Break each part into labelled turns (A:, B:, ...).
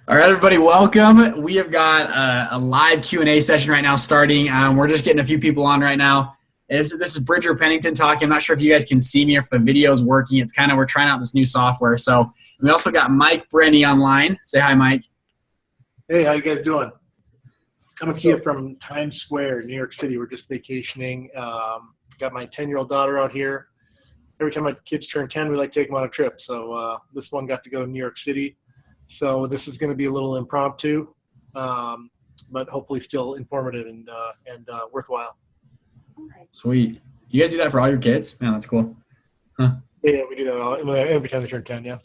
A: All right, everybody, welcome. We have got a live Q&A session right now starting. We're just getting a few people on right now. This is Bridger Pennington talking. I'm not sure if you guys can see me or if the video is working. It's kind of, we're trying out this new software. So we also got Mike Brenny online. Say hi, Mike.
B: Hey, how you guys doing? Coming to you from Times Square, New York City. We're just vacationing. Got my 10-year-old daughter out here. Every time my kids turn 10, we like to take them on a trip. So this one got to go to New York City. So this is going to be a little impromptu, but hopefully still informative and worthwhile.
A: Sweet. You guys do that for all your kids? Man, that's cool.
B: Huh? Yeah, we do that every time they turn 10, yeah.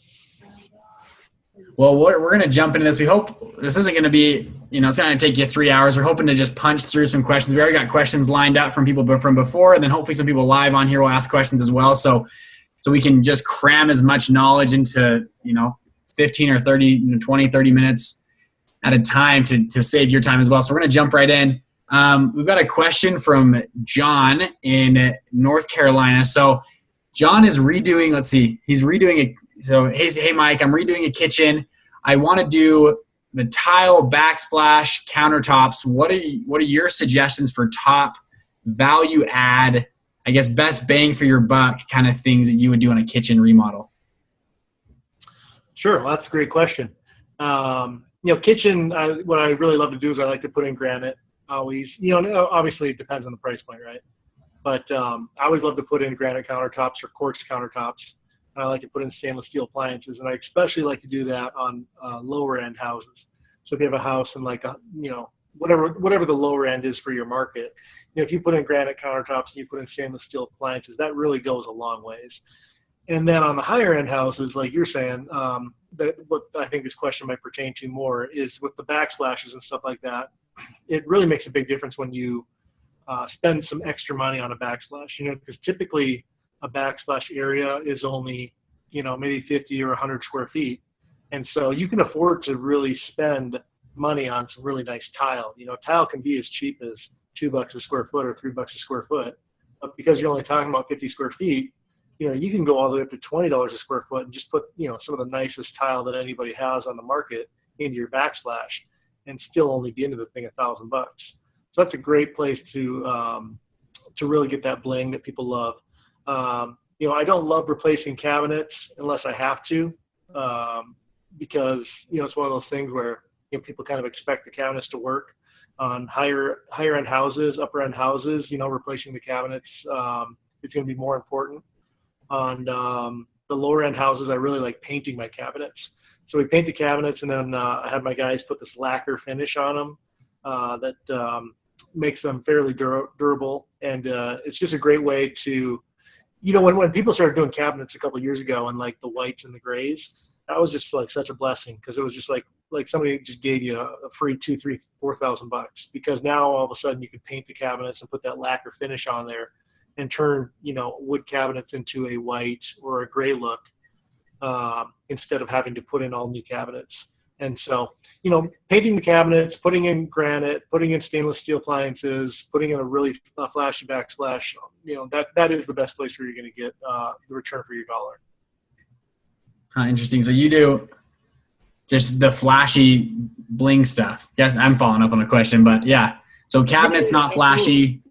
A: Well, we're going to jump into this. We hope this isn't going to be, it's not going to take you 3 hours. We're hoping to just punch through some questions. We already got questions lined up from people from before, and then hopefully some people live on here will ask questions as well. So we can just cram as much knowledge into, 15 or 30, 20, 30 minutes at a time to save your time as well. So we're going to jump right in. We've got a question from John in North Carolina. So John is redoing, he's redoing hey Mike, I'm redoing a kitchen. I want to do the tile, backsplash, countertops. What are your suggestions for top value add, I guess best bang for your buck kind of things that you would do in a kitchen remodel?
B: Sure, well, that's a great question. Kitchen, what I really love to do is I like to put in granite. Always, obviously it depends on the price point, right? But I always love to put in granite countertops or quartz countertops. And I like to put in stainless steel appliances, and I especially like to do that on lower end houses. So if you have a house in whatever the lower end is for your market, if you put in granite countertops and you put in stainless steel appliances, that really goes a long ways. And then on the higher end houses, like you're saying, that what I think this question might pertain to more is with the backsplashes and stuff like that. It really makes a big difference when you spend some extra money on a backsplash, because typically a backsplash area is only, maybe 50 or 100 square feet. And so you can afford to really spend money on some really nice tile. Tile can be as cheap as $2 a square foot or $3 a square foot. But because you're only talking about 50 square feet, you can go all the way up to $20 a square foot and just put, some of the nicest tile that anybody has on the market into your backsplash and still only be into the thing $1,000. So that's a great place to really get that bling that people love. I don't love replacing cabinets unless I have to, because, it's one of those things where people kind of expect the cabinets to work. On higher end houses, upper end houses, replacing the cabinets is going to be more important. On the lower end houses, I really like painting my cabinets. So we paint the cabinets, and then I have my guys put this lacquer finish on them that makes them fairly durable. And it's just a great way to, when people started doing cabinets a couple of years ago and like the whites and the grays, that was just like such a blessing, because it was just like somebody just gave you a free $2,000, $3,000, $4,000, because now all of a sudden you could paint the cabinets and put that lacquer finish on there and turn, wood cabinets into a white or a gray look instead of having to put in all new cabinets. And so, painting the cabinets, putting in granite, putting in stainless steel appliances, putting in a really flashy backsplash, that is the best place where you're going to get the return for your dollar.
A: Interesting. So you do just the flashy bling stuff. Yes, I'm following up on the question, but yeah. So cabinets not flashy.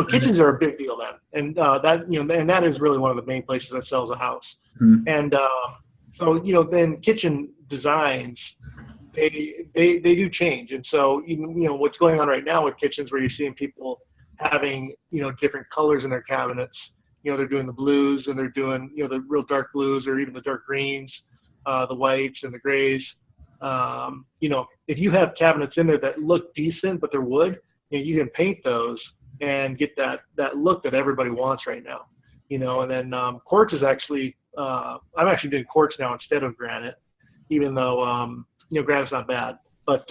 B: Kitchens are a big deal then, and that is really one of the main places that sells a house. Mm-hmm. And so then kitchen designs they do change, and so what's going on right now with kitchens, where you're seeing people having different colors in their cabinets. They're doing the blues, and they're doing the real dark blues, or even the dark greens, the whites and the grays. If you have cabinets in there that look decent but they're wood, you can paint those and get that look that everybody wants right now. And then quartz is actually I'm actually doing quartz now instead of granite, even though granite's not bad. But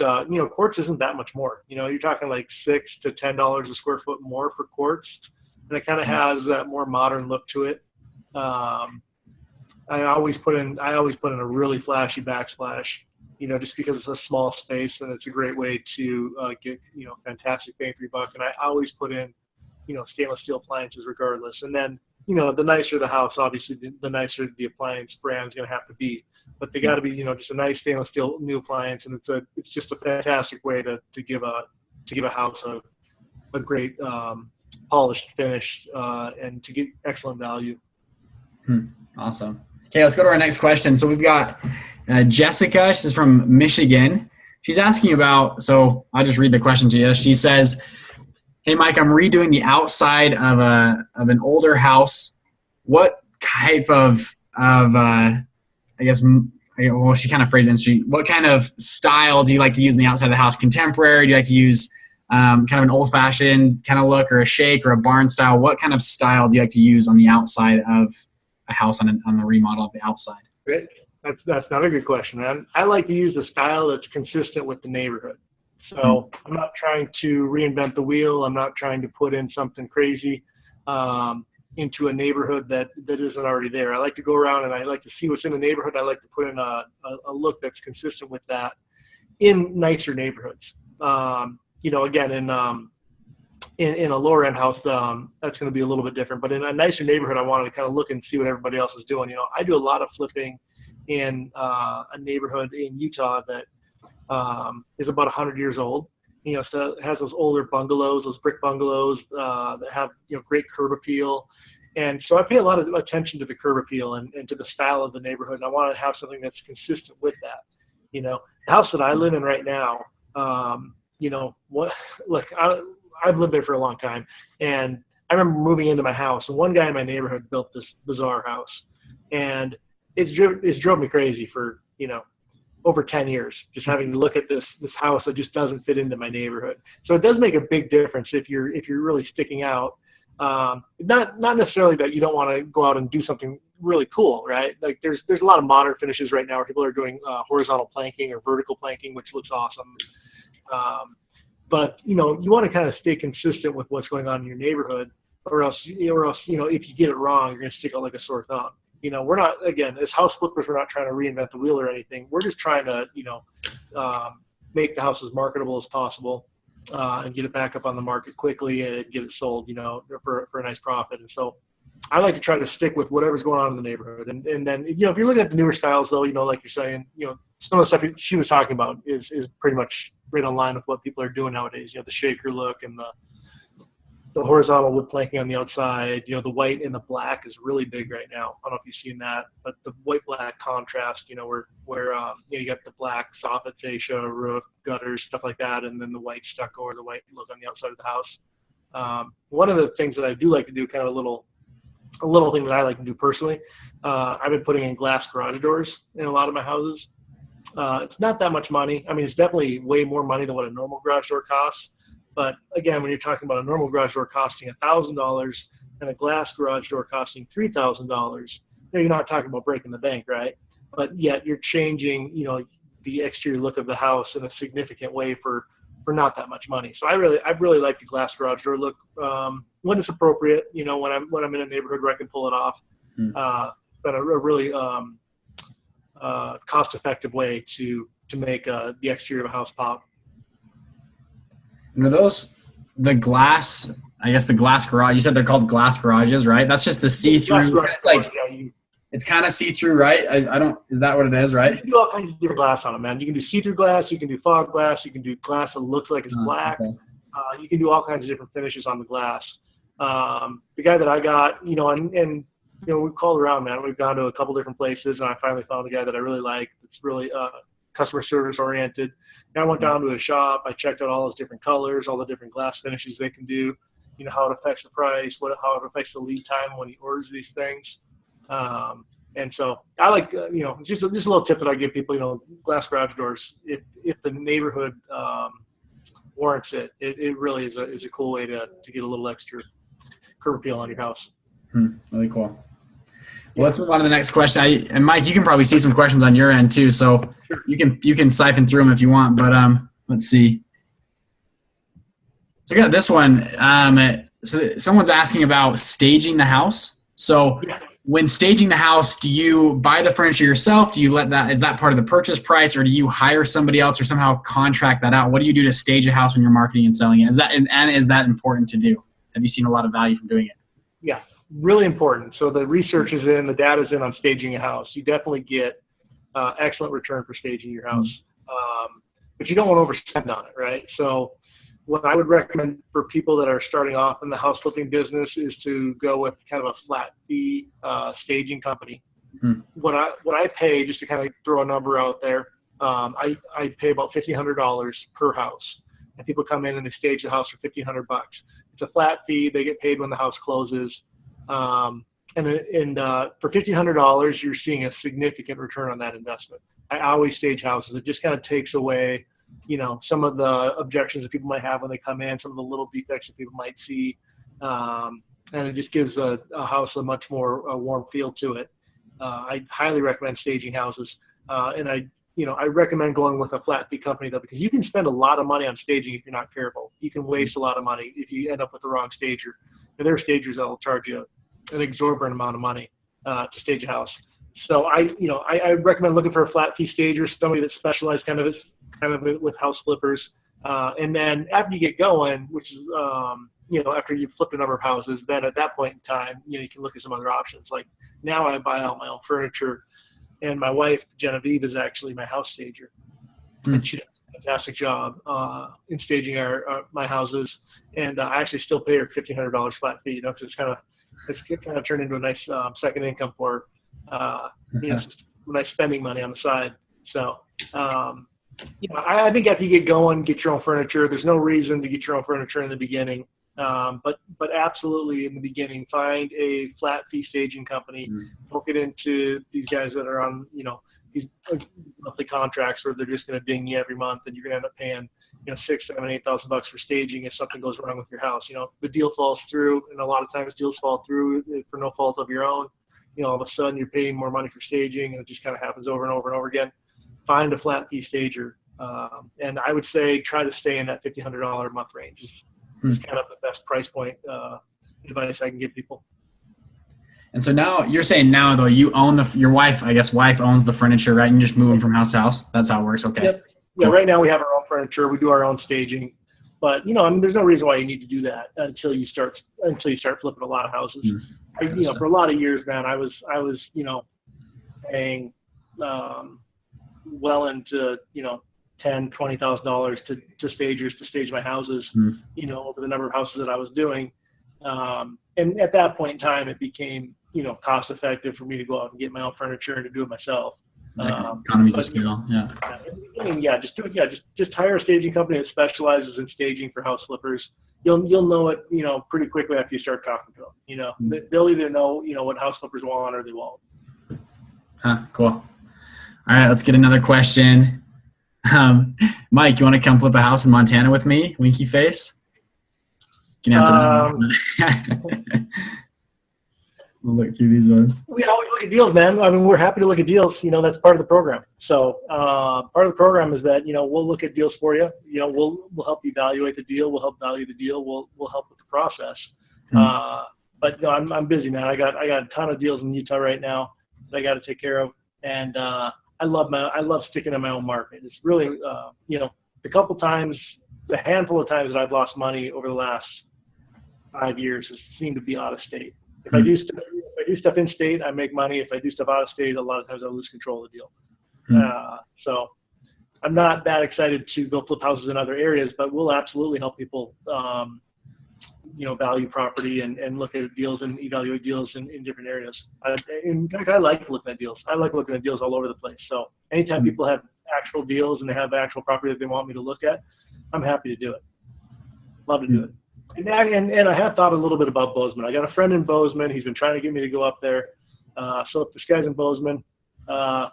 B: quartz isn't that much more. You're talking like $6 to $10 a square foot more for quartz. And it kind of has that more modern look to it. I always put in a really flashy backsplash, just because it's a small space and it's a great way to get fantastic bang for your buck. And I always put in stainless steel appliances regardless. And then the nicer the house, obviously the nicer the appliance brand is going to have to be. but they got to be, you know, just a nice stainless steel new appliance, and it's just a fantastic way to give a house a great polished finish and to get excellent value.
A: Awesome. Okay, let's go to our next question. So we've got Jessica. She's from Michigan. She's asking about, so I'll just read the question to you. She says, "Hey, Mike, I'm redoing the outside of an older house. What type of I guess, well, she kind of phrased it. What kind of style do you like to use on the outside of the house? Contemporary? Do you like to use kind of an old-fashioned kind of look, or a shake, or a barn style? What kind of style do you like to use on the outside of a house on the remodel of the outside?"
B: Great. That's not a good question, man. I like to use a style that's consistent with the neighborhood. So I'm not trying to reinvent the wheel. I'm not trying to put in something crazy into a neighborhood that isn't already there. I like to go around and I like to see what's in the neighborhood. I like to put in a look that's consistent with that in nicer neighborhoods. You know, again, in a lower end house, that's going to be a little bit different. But in a nicer neighborhood, I wanted to kind of look and see what everybody else is doing. You know, I do a lot of flipping in a neighborhood in Utah that is about 100 years old. You know, so it has those older bungalows, those brick bungalows that have, you know, great curb appeal. And so I pay a lot of attention to the curb appeal and to the style of the neighborhood. And I want to have something that's consistent with that. You know, the house that I live in right now, you know, look, I've lived there for a long time. And I remember moving into my house, and one guy in my neighborhood built this bizarre house. And it's drove me crazy for, you know, over 10 years, just having to look at this house that just doesn't fit into my neighborhood. So it does make a big difference if you're really sticking out. Not necessarily that you don't want to go out and do something really cool, right? Like there's a lot of modern finishes right now where people are doing horizontal planking or vertical planking, which looks awesome. But you know, you want to kind of stay consistent with what's going on in your neighborhood, or else, you know, if you get it wrong, you're going to stick out like a sore thumb. You know, we're not, again, as house flippers, we're not trying to reinvent the wheel or anything. We're just trying to, you know, make the house as marketable as possible and get it back up on the market quickly and get it sold, you know, for a nice profit. And so I like to try to stick with whatever's going on in the neighborhood. And then, you know, if you're looking at the newer styles, though, you know, like you're saying, you know, some of the stuff she was talking about is pretty much right on line with what people are doing nowadays. You know, the shaker look and the horizontal wood planking on the outside, you know, the white and the black is really big right now. I don't know if you've seen that, but the white-black contrast, you know, where you know, you got the black soffit, fascia, roof, gutters, stuff like that, and then the white stucco or the white look on the outside of the house. One of the things that I do like to do, kind of a little thing that I like to do personally, I've been putting in glass garage doors in a lot of my houses. It's not that much money. I mean, it's definitely way more money than what a normal garage door costs. But again, when you're talking about a normal garage door costing $1,000 and a glass garage door costing $3,000, you're not talking about breaking the bank, right? But yet you're changing, you know, the exterior look of the house in a significant way for not that much money. So I really like the glass garage door look when it's appropriate. You know, when I'm in a neighborhood where I can pull it off. But a really cost-effective way to make the exterior of a house pop.
A: And are those the glass? I guess the glass garage. You said they're called glass garages, right? That's just the see-through. It's like it's kind of see-through, right? I don't. Is that what it is, right?
B: You can do all kinds of different glass on it, man. You can do see-through glass. You can do fog glass. You can do glass that looks like it's black. Okay. You can do all kinds of different finishes on the glass. The guy that I got, you know, and you know, we've called around, man. We've gone to a couple different places, and I finally found the guy that I really like. It's really customer service oriented. And I went down to a shop. I checked out all those different colors, all the different glass finishes they can do. You know, how it affects the price, how it affects the lead time when he orders these things. And so I like, you know, just a little tip that I give people. You know, glass garage doors. If the neighborhood warrants it, it really is a cool way to get a little extra curb appeal on your house.
A: Really cool. Well, let's move on to the next question. And Mike, you can probably see some questions on your end too, so sure. you can siphon through them if you want. But let's see. So I got this one. So someone's asking about staging the house. So when staging the house, do you buy the furniture yourself? Do you is that part of the purchase price, or do you hire somebody else or somehow contract that out? What do you do to stage a house when you're marketing and selling it? Is that important to do? Have you seen a lot of value from doing it?
B: Yeah. Really important. So the research is in, the data is in on staging a house. You definitely get excellent return for staging your house. But you don't want to overspend on it, right? So what I would recommend for people that are starting off in the house flipping business is to go with kind of a flat fee staging company. What I pay, just to kind of throw a number out there, I pay about $1,500 per house, and people come in and they stage the house for $1,500. It's a flat fee; they get paid when the house closes, and for $1,500, you're seeing a significant return on that investment. I always stage houses. It just kind of takes away, some of the objections that people might have when they come in, some of the little defects that people might see, and it just gives a house a much more warm feel to it. I highly recommend staging houses, and I recommend going with a flat fee company though, because you can spend a lot of money on staging if you're not careful. You can waste a lot of money if you end up with the wrong stager. And there are stagers that will charge you an exorbitant amount of money to stage a house. So I recommend looking for a flat fee stager, somebody that specializes kind of with house flippers. And then after you get going, which is after you've flipped a number of houses, then at that point in time, you can look at some other options. Like now I buy all my own furniture, and my wife Genevieve is actually my house stager, and she does a fantastic job in staging my houses. And I actually still pay her $1,500 flat fee, because it's kind of turned into a nice second income for her. It's just nice spending money on the side. So I think after you get going, get your own furniture. There's no reason to get your own furniture in the beginning. But absolutely in the beginning, find a flat fee staging company. Don't get into these guys that are on, these monthly contracts where they're just going to ding you every month, and you're going to end up paying, $6,000, $7,000, $8,000 for staging if something goes wrong with your house. The deal falls through, and a lot of times deals fall through for no fault of your own. All of a sudden you're paying more money for staging, and it just kind of happens over and over and over again. Find a flat fee stager, and I would say try to stay in that $1,500 a month range. It's kind of the best price point advice I can give people.
A: And so now you're saying though you own your wife owns the furniture, right? And you just move them from house to house. That's how it works. Okay.
B: Yep. Yeah. Cool. Right now we have our own furniture. We do our own staging, but there's no reason why you need to do that until you start flipping a lot of houses. For a lot of years, man, I was paying well into $10,000-$20,000 to stagers to stage my houses, over the number of houses that I was doing. And at that point in time, it became, cost effective for me to go out and get my own furniture and to do it myself.
A: Economies of scale. Yeah.
B: Just hire a staging company that specializes in staging for house flippers. You'll know it, pretty quickly after you start talking to them. They'll either know, what house flippers want or they won't.
A: Cool. All right, let's get another question. Mike, you want to come flip a house in Montana with me? Winky face. You can answer. We'll look through these ones.
B: We always look at deals, man. I mean, we're happy to look at deals. That's part of the program. So part of the program is that we'll look at deals for you. We'll help you evaluate the deal. We'll help value the deal. We'll help with the process. But I'm busy, man. I got a ton of deals in Utah right now that I got to take care of, and I love sticking in my own market. It's really, the handful of times that I've lost money over the last 5 years has seemed to be out of state. If I do stuff in state, I make money. If I do stuff out of state, a lot of times I lose control of the deal. So I'm not that excited to go flip houses in other areas, but we'll absolutely help people, value property and look at deals and evaluate deals in different areas. In fact, I like looking at deals. I like looking at deals all over the place. So anytime people have actual deals and they have actual property that they want me to look at, I'm happy to do it. Love to do it. And I have thought a little bit about Bozeman. I got a friend in Bozeman. He's been trying to get me to go up there. So if this guy's in Bozeman, let's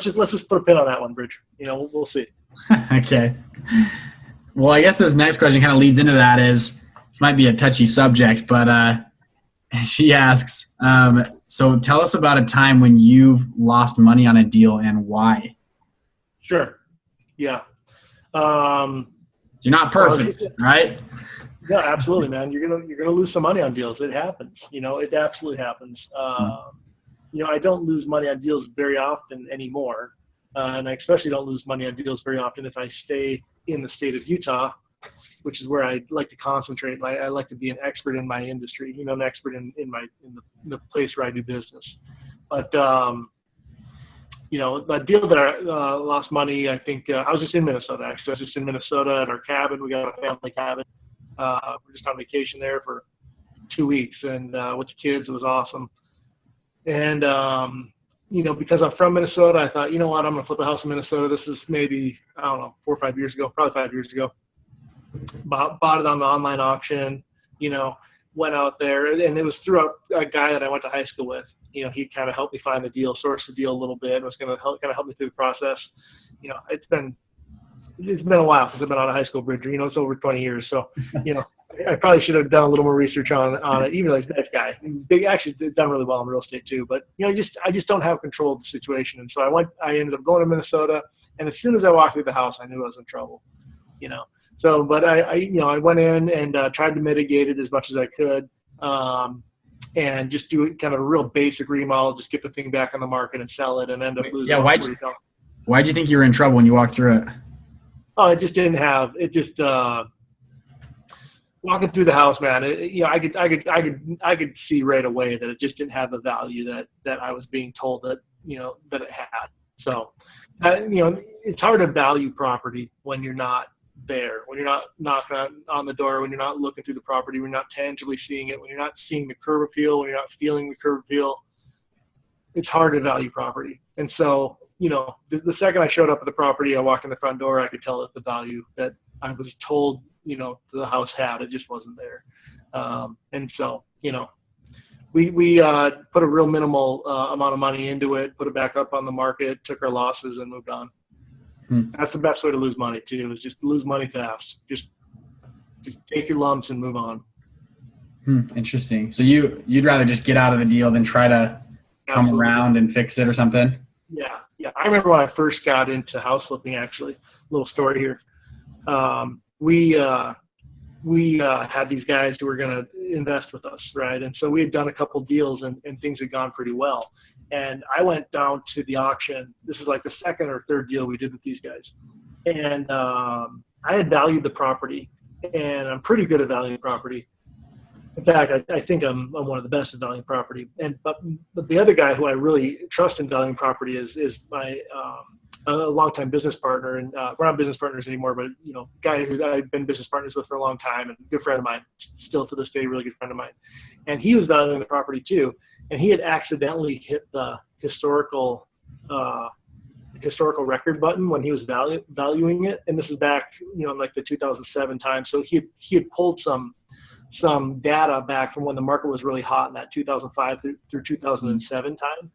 B: just put a pin on that one, Bridge. We'll see.
A: Okay. Well, I guess this next question kind of leads into that. This might be a touchy subject, but she asks, so tell us about a time when you've lost money on a deal and why.
B: Sure. Yeah.
A: You're not perfect, right?
B: Yeah, absolutely, man. You're gonna lose some money on deals. It happens. It absolutely happens. I don't lose money on deals very often anymore, and I especially don't lose money on deals very often if I stay in the state of Utah, which is where I like to concentrate. I like to be an expert in my industry. An expert in the place where I do business. But the deal that I lost money, I think I was just in Minnesota, actually. I was just in Minnesota at our cabin. We got a family cabin. We're just on vacation there for 2 weeks, and with the kids, it was awesome. And, because I'm from Minnesota, I thought, you know what, I'm going to flip a house in Minnesota. This is maybe, I don't know, 4 or 5 years ago, probably 5 years ago. Bought it on the online auction, went out there, and it was through a guy that I went to high school with. He kind of helped me find the deal, source the deal a little bit, and was going to help me through the process. It's been a while since I've been on a high school bridger. It's over 20 years. So, I probably should have done a little more research on it, even though he's a nice guy. They actually done really well in real estate too. But, I just don't have control of the situation. And so I ended up going to Minnesota, and as soon as I walked through the house, I knew I was in trouble, So, but I went in and tried to mitigate it as much as I could. And just do kind of a real basic remodel, just get the thing back on the market and sell it, and end up losing.
A: Yeah, why'd you think you were in trouble when you walked through it?
B: Oh, it just didn't have it. Just walking through the house, man. I could see right away that it just didn't have the value that I was being told that that it had. So, it's hard to value property when you're not there, when you're not knocking on the door, when you're not looking through the property, when you're not tangibly seeing it, when you're not seeing the curb appeal, when you're not feeling the curb appeal. It's hard to value property. And so, the second I showed up at the property, I walked in the front door, I could tell that the value that I was told, the house had, it just wasn't there. And so, we put a real minimal amount of money into it, put it back up on the market, took our losses, and moved on. That's the best way to lose money too, is just lose money fast. Just take your lumps and move on.
A: Interesting. So you'd rather just get out of the deal than try to come around and fix it or something?
B: Yeah. I remember when I first got into house flipping, actually, little story here. We had these guys who were going to invest with us, right? And so we had done a couple deals and things had gone pretty well. And I went down to the auction. This is like the second or third deal we did with these guys. And I had valued the property, and I'm pretty good at valuing property. In fact, I think I'm one of the best at valuing property. But the other guy who I really trust in valuing property is my a longtime business partner, and we're not business partners anymore, but guy who I've been business partners with for a long time, and a good friend of mine, still to this day, really good friend of mine. And he was valuing the property too, and he had accidentally hit the historical record button when he was valuing it, and this is back in like the 2007 time. So he had pulled some data back from when the market was really hot in that 2005 through 2007 time.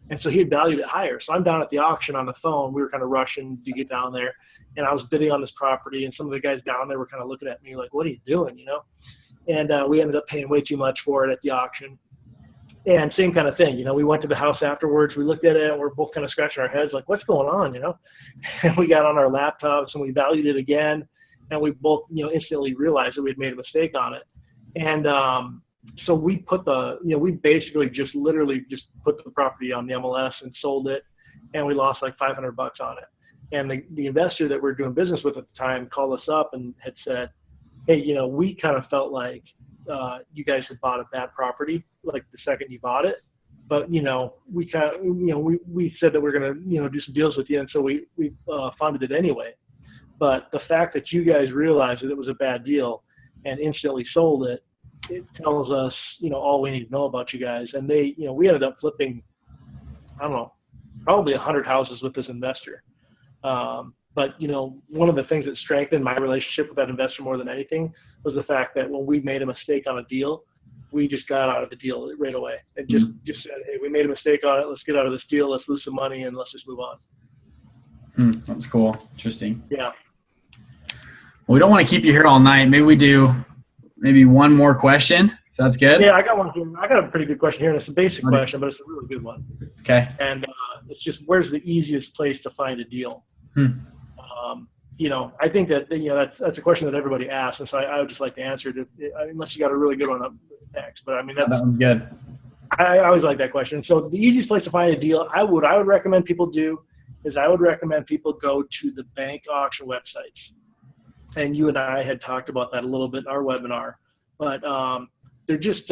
B: And so he had valued it higher. So I'm down at the auction on the phone. We were kind of rushing to get down there, and I was bidding on this property, and some of the guys down there were kind of looking at me like, what are you doing, And we ended up paying way too much for it at the auction. And same kind of thing, we went to the house afterwards, we looked at it, and we're both kind of scratching our heads like, what's going on, And we got on our laptops and we valued it again, and we both, instantly realized that we had made a mistake on it. And so we put we basically just literally put the property on the MLS and sold it, and we lost like $500 on it. And the investor that we're doing business with at the time called us up and had said, hey, we kind of felt like you guys had bought a bad property, like the second you bought it. But, we kind of, we said that we're going to, do some deals with you. And so we funded it anyway. But the fact that you guys realized that it was a bad deal and instantly sold it, it tells us, all we need to know about you guys. And they, we ended up flipping, I don't know, probably 100 houses with this investor. But, one of the things that strengthened my relationship with that investor more than anything was the fact that when we made a mistake on a deal, we just got out of the deal right away and just said, hey, we made a mistake on it. Let's get out of this deal. Let's lose some money and let's just move on.
A: That's cool. Interesting.
B: Yeah.
A: Well, we don't want to keep you here all night. Maybe we do one more question, if that's good.
B: Yeah, I got one here. I got a pretty good question here, and it's a basic question, but it's a really good one.
A: Okay.
B: And it's just, where's the easiest place to find a deal? I think that that's a question that everybody asks, and so I would just like to answer it, unless you got a really good one up next. But I mean,
A: that one's good.
B: I always like that question. So the easiest place to find a deal, I would recommend people do is I would recommend people go to the bank auction websites. And you and I had talked about that a little bit in our webinar. But they're just,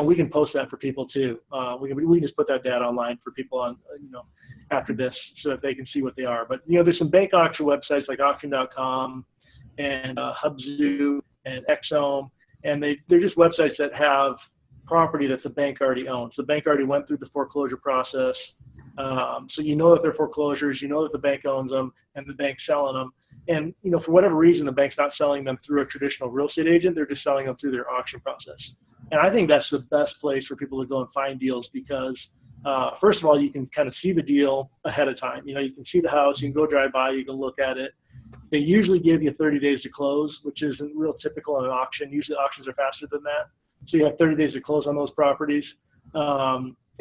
B: we can post that for people too. We can just put that data online for people on, after this so that they can see what they are. But, there's some bank auction websites like auction.com and Hubzu and Exome, and they're just websites that have property that the bank already owns. The bank already went through the foreclosure process. So that they're foreclosures, that the bank owns them and the bank's selling them. And, for whatever reason, the bank's not selling them through a traditional real estate agent. They're just selling them through their auction process. And I think that's the best place for people to go and find deals because, first of all, you can kind of see the deal ahead of time. You can see the house, you can go drive by, you can look at it. They usually give you 30 days to close, which isn't real typical in an auction. Usually auctions are faster than that. So you have 30 days to close on those properties.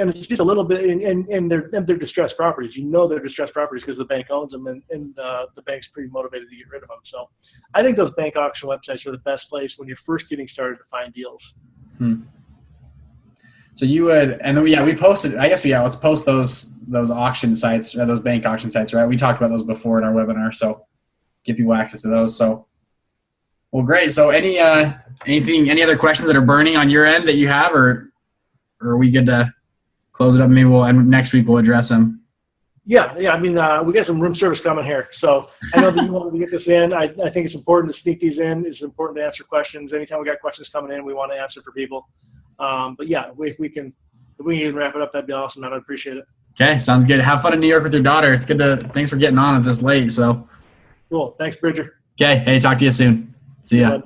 B: And it's just a little bit, and they're distressed properties. They're distressed properties because the bank owns them, and the bank's pretty motivated to get rid of them. So I think those bank auction websites are the best place when you're first getting started to find deals.
A: So you would, and then we posted, I guess let's post those auction sites, or those bank auction sites, right? We talked about those before in our webinar, so give people access to those. So, well, great. So any other questions that are burning on your end that you have, or are we good to close it up? Maybe and next week we'll address them.
B: Yeah. I mean, we got some room service coming here. So I know that you wanted to get this in. I think it's important to sneak these in. It's important to answer questions. Anytime we got questions coming in, we want to answer for people. But yeah, if we can wrap it up, that'd be awesome. I'd appreciate it.
A: Okay. Sounds good. Have fun in New York with your daughter. It's good thanks for getting on at this late. So
B: cool. Thanks, Bridger.
A: Okay. Hey, talk to you soon. See ya.